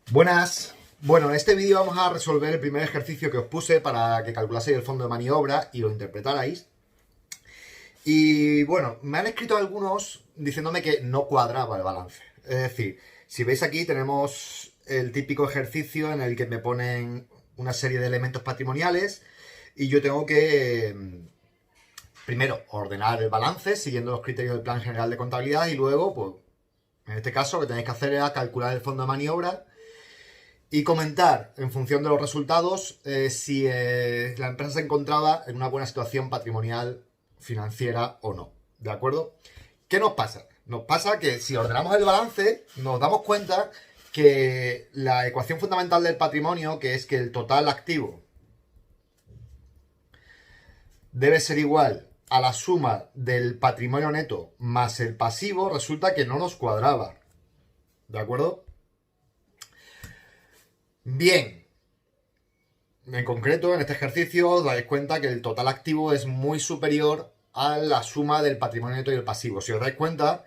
Buenas. Bueno, en este vídeo vamos a resolver el primer ejercicio que os puse para que calculaseis el fondo de maniobra y lo interpretarais. Y bueno, me han escrito algunos diciéndome que no cuadraba el balance. Es decir, si veis aquí tenemos el típico ejercicio en el que me ponen una serie de elementos patrimoniales y yo tengo que, primero, ordenar el balance siguiendo los criterios del Plan General de Contabilidad y luego, pues, en este caso, lo que tenéis que hacer es calcular el fondo de maniobra y comentar, en función de los resultados, si la empresa se encontraba en una buena situación patrimonial, financiera o no. ¿De acuerdo? ¿Qué nos pasa? Nos pasa que si ordenamos el balance, nos damos cuenta que la ecuación fundamental del patrimonio, que es que el total activo debe ser igual a la suma del patrimonio neto más el pasivo, resulta que no nos cuadraba. ¿De acuerdo? Bien, en concreto, en este ejercicio os dais cuenta que el total activo es muy superior a la suma del patrimonio neto y el pasivo. Si os dais cuenta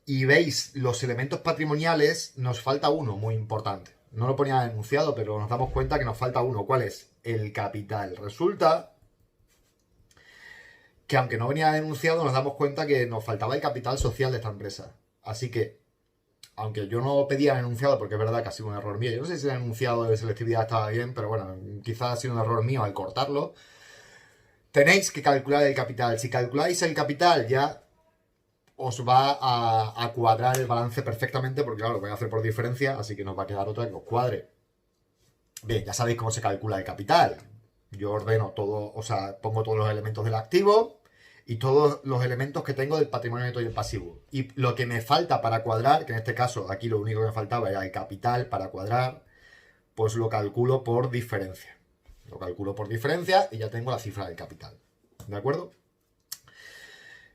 y veis los elementos patrimoniales, nos falta uno muy importante. No lo ponía enunciado, pero nos damos cuenta que nos falta uno. ¿Cuál es? El capital. Resulta que aunque no venía enunciado, nos damos cuenta que nos faltaba el capital social de esta empresa. Así que, aunque yo no pedía el enunciado, porque es verdad que ha sido un error mío, yo no sé si el enunciado de selectividad estaba bien, pero bueno, quizás ha sido un error mío al cortarlo. Tenéis que calcular el capital. Si calculáis el capital, ya os va a cuadrar el balance perfectamente, porque claro, lo voy a hacer por diferencia, así que nos va a quedar otra que os cuadre. Bien, ya sabéis cómo se calcula el capital. Yo ordeno todo, o sea, pongo todos los elementos del activo y todos los elementos que tengo del patrimonio neto y el pasivo. Y lo que me falta para cuadrar, que en este caso aquí lo único que me faltaba era el capital para cuadrar, pues lo calculo por diferencia. Lo calculo por diferencia y ya tengo la cifra del capital. ¿De acuerdo?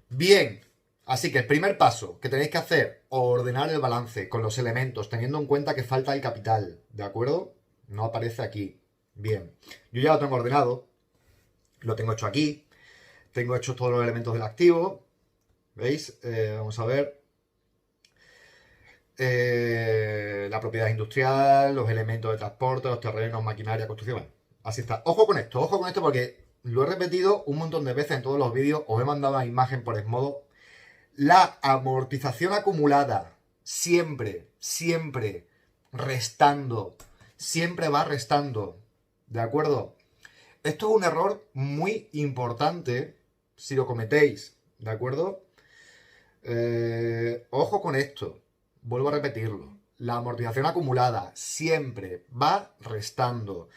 Bien, así que el primer paso que tenéis que hacer, ordenar el balance con los elementos, teniendo en cuenta que falta el capital. ¿De acuerdo? No aparece aquí. Bien, yo ya lo tengo ordenado, lo tengo hecho aquí, tengo hechos todos los elementos del activo. ¿Veis? Vamos a ver. La propiedad industrial, los elementos de transporte, los terrenos, maquinaria, construcción. Bueno, así está. Ojo con esto porque lo he repetido un montón de veces en todos los vídeos. Os he mandado la imagen por Edmodo. La amortización acumulada siempre, siempre restando. Siempre va restando. ¿De acuerdo? Esto es un error muy importante si lo cometéis. ¿De acuerdo? Ojo con esto. Vuelvo a repetirlo. La amortización acumulada siempre va restando.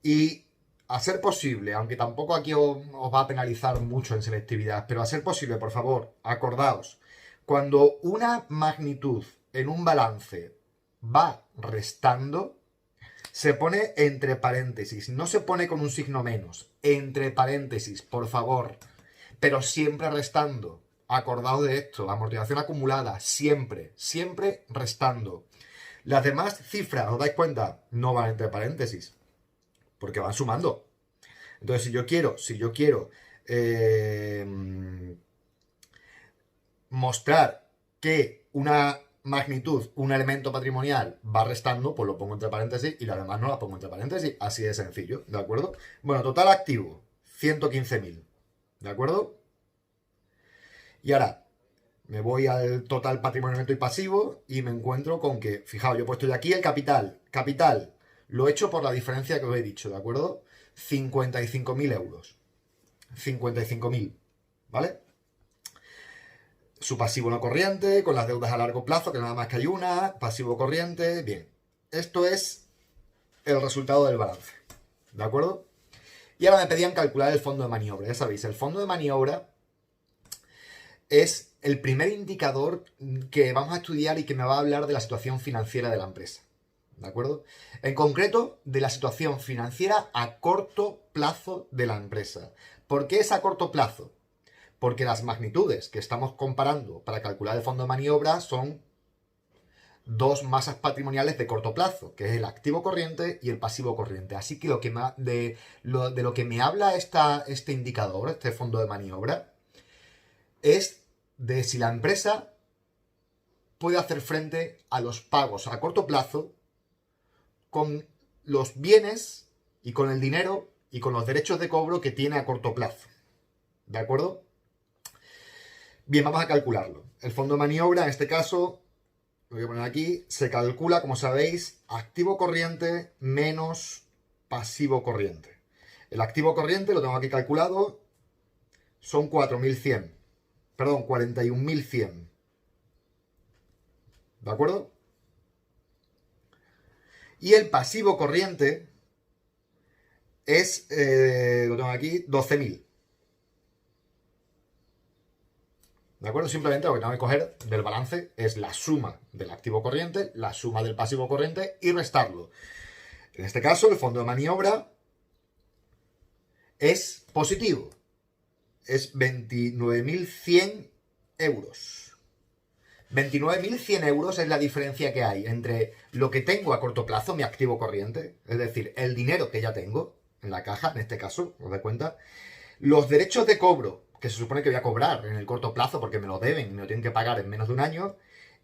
Y a ser posible, aunque tampoco aquí os va a penalizar mucho en selectividad, pero a ser posible, por favor, acordaos, cuando una magnitud en un balance va restando, se pone entre paréntesis, no se pone con un signo menos, entre paréntesis, por favor, pero siempre restando. Acordaos de esto, amortización acumulada, siempre, siempre restando. Las demás cifras, ¿os dais cuenta? No van entre paréntesis, porque van sumando. Entonces, si yo quiero mostrar que una magnitud, un elemento patrimonial va restando, pues lo pongo entre paréntesis y las demás no las pongo entre paréntesis. Así de sencillo, ¿de acuerdo? Bueno, total activo, 115.000, ¿de acuerdo? Y ahora me voy al total patrimonio neto y pasivo y me encuentro con que, fijaos, yo he puesto ya aquí el capital. Capital, lo he hecho por la diferencia que os he dicho, ¿de acuerdo? 55.000 euros. 55.000, ¿vale? Su pasivo no corriente, con las deudas a largo plazo, que nada más que hay una, pasivo corriente, bien. Esto es el resultado del balance, ¿de acuerdo? Y ahora me pedían calcular el fondo de maniobra. Ya sabéis, el fondo de maniobra es el primer indicador que vamos a estudiar y que me va a hablar de la situación financiera de la empresa, ¿de acuerdo? En concreto, de la situación financiera a corto plazo de la empresa. ¿Por qué es a corto plazo? Porque las magnitudes que estamos comparando para calcular el fondo de maniobra son dos masas patrimoniales de corto plazo, que es el activo corriente y el pasivo corriente. Así que de lo que me habla este indicador, este fondo de maniobra, es de si la empresa puede hacer frente a los pagos a corto plazo con los bienes y con el dinero y con los derechos de cobro que tiene a corto plazo. ¿De acuerdo? Bien, vamos a calcularlo. El fondo de maniobra, en este caso, lo voy a poner aquí, se calcula, como sabéis, activo corriente menos pasivo corriente. El activo corriente, lo tengo aquí calculado, son 4.100. Perdón, 41.100. ¿De acuerdo? Y el pasivo corriente es, lo tengo aquí, 12.000. ¿De acuerdo? Simplemente lo que tengo que coger del balance es la suma del activo corriente, la suma del pasivo corriente y restarlo. En este caso, el fondo de maniobra es positivo. Es 29.100 euros. 29.100 euros es la diferencia que hay entre lo que tengo a corto plazo, mi activo corriente, es decir, el dinero que ya tengo en la caja, en este caso, os dais cuenta, los derechos de cobro, que se supone que voy a cobrar en el corto plazo porque me lo deben y me lo tienen que pagar en menos de un año,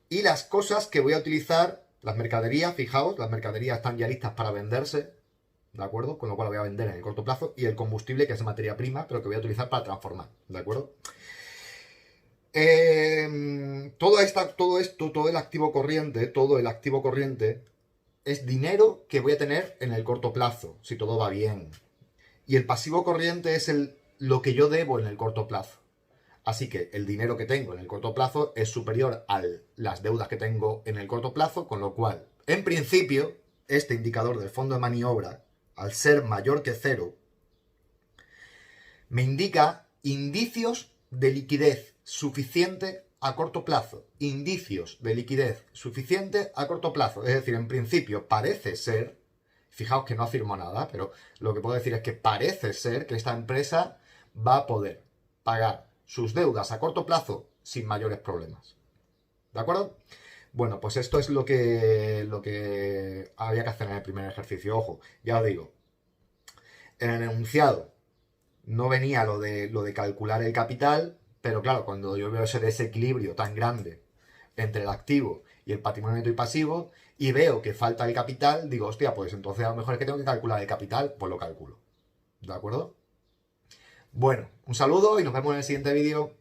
y las cosas que voy a utilizar, las mercaderías, fijaos, las mercaderías están ya listas para venderse, ¿de acuerdo? Con lo cual lo voy a vender en el corto plazo, y el combustible, que es materia prima, pero que voy a utilizar para transformar, ¿de acuerdo? Todo el activo corriente es dinero que voy a tener en el corto plazo, si todo va bien. Y el pasivo corriente es lo que yo debo en el corto plazo. Así que el dinero que tengo en el corto plazo es superior a las deudas que tengo en el corto plazo, con lo cual, en principio, este indicador del fondo de maniobra, al ser mayor que 0, me indica indicios de liquidez suficiente a corto plazo. Indicios de liquidez suficiente a corto plazo. Es decir, en principio parece ser, fijaos que no afirmo nada, pero lo que puedo decir es que parece ser que esta empresa va a poder pagar sus deudas a corto plazo sin mayores problemas. ¿De acuerdo? Bueno, pues esto es lo que había que hacer en el primer ejercicio. Ojo, ya os digo, en el enunciado no venía lo de calcular el capital, pero claro, cuando yo veo ese desequilibrio tan grande entre el activo y el patrimonio neto y pasivo, y veo que falta el capital, digo, hostia, pues entonces a lo mejor es que tengo que calcular el capital, pues lo calculo. ¿De acuerdo? Bueno, un saludo y nos vemos en el siguiente vídeo.